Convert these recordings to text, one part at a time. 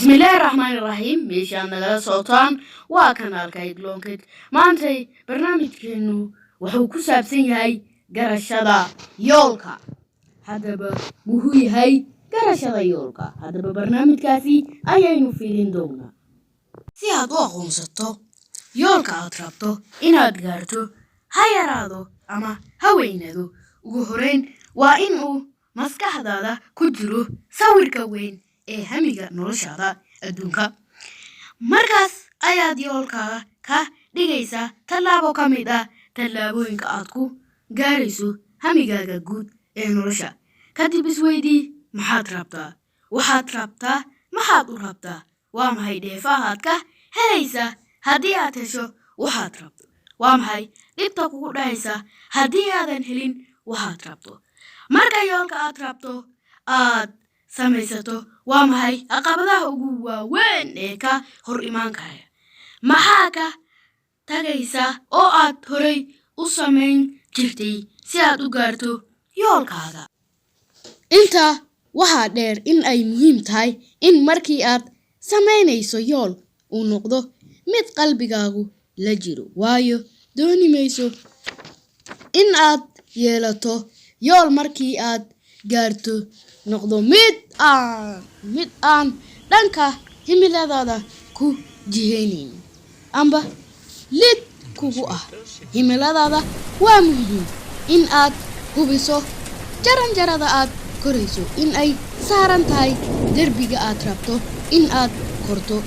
بسم الله الرحمن الرحيم ميشان نغلا صوتان وكان الكايد لونكيد maantay barnaamijkeenu wuxuu ku saabsan yahay garashada yoolka hadaba wuxuu yahay garashada yoolka hadaba barnaamijkaasi ayaynu fiirin doonaa si aad u aqoonsato yoolka aad rabto inaad gaarto ha yaraado ama ha weynaado ugu horeyn waa in uu maskaxdaada ku jiro sawirka weyn ee hamiga noloshaada adduunka markaas ayaad yoolkaaga ka dhigaysaa tallaabo ka mid ah tallaabooyinka aad ku gaarayso hamigaaga guud ee nolosha kadib isweydii maxaad rabtaa maxaad u rabtaa waa maxay dheefahaad ka helaysaa haddii aad hesho waxaad rabto waa maxay dhibta kugu dhacaysa haddii aadan helin waxaad rabto marka yoolka aad rabto aad samaysato waa maxay caqabadaha ugu waaweyn ee ka hor imaan kara maxaa ka tagaysa oo aad horay u samayn jirtay si aad u gaarto yoolkaaga inta waxaa dheer in ay muhiim tahay in markii aad samaynayso yool uu noqdo mid qalbigaagu la jiro waayo dooni mayso in aad yeelato yool markii aad gaarto noqdo mid aan dhanka himiladaada ku jihaynayn amba lid kugu ah himiladaada waa muhiim in aad hubiso jaranjarada aad korayso in ay saaran tahay derbiga aad rabto in aad korto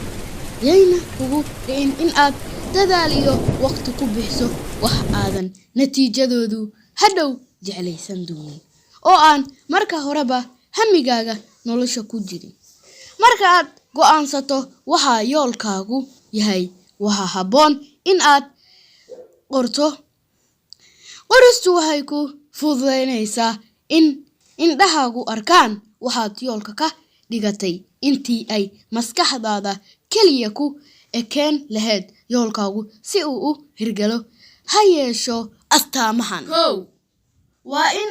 yayna kugu dhicin in aad dadaal iyo waqti ku bixiso wax aadan natiijadoodu hadhow jeclaysan doonin oo aan marka horeba hamigaaga nolosha ku jirin marka aad go'aansato waxa yoolkaagu yahay waxa habboon in aad qorto qoristu waxay ku fududaynaysaa in indhahaagu arkaan waxaad yoolka ka dhigatay intii ay maskaxdaada keliya ku ekeen lahayd yoolkaagu si uu u hirgalo ha yeesho astaamahan waa in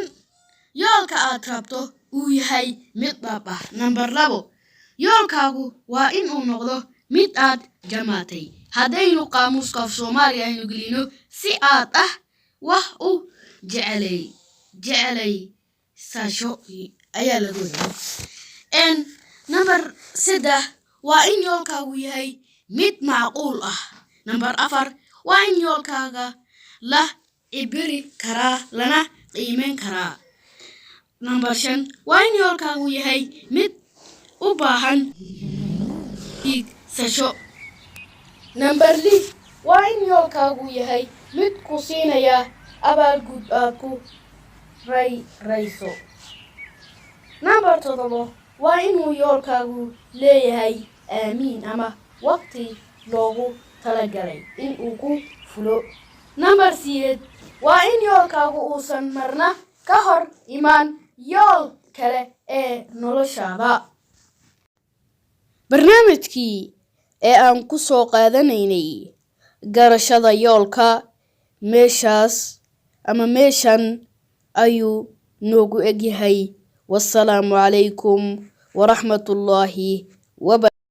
yoolka aad rabto uu yahay mid dhab ah number 2 yoolkaagu waa in uu noqdo mid aad jamaatay haddaynu qaamuuska Soomaaliya aynu gelino si aad ah wax u jecelay saasho ayaa lagu yidhi number 3 waa in yoolkaagu yahay mid macquul ah number 4 waa in yoolkaaga la ibiri karaa lana qiimeyn karaa number 5 waa in yoolkaagu yahay mid u baahan sasho number 6 waa in yoolkaagu yahay mid ku siinaya abaalgud aad ku rayso number 7 waa inuu yoolkaagu leeyahay amiin ama waqti loogu talagalay in uu ku fulo number 8 waa in yoolkaagu uusan marna ka hor imaan yool kale ee noloshaada barnaamijkii ee aan ku soo qaadanaynay garashada yoolka meeshan ayuu noogu egyahay wassalaamu calaykum waraxmatullaahi wabarakaatuh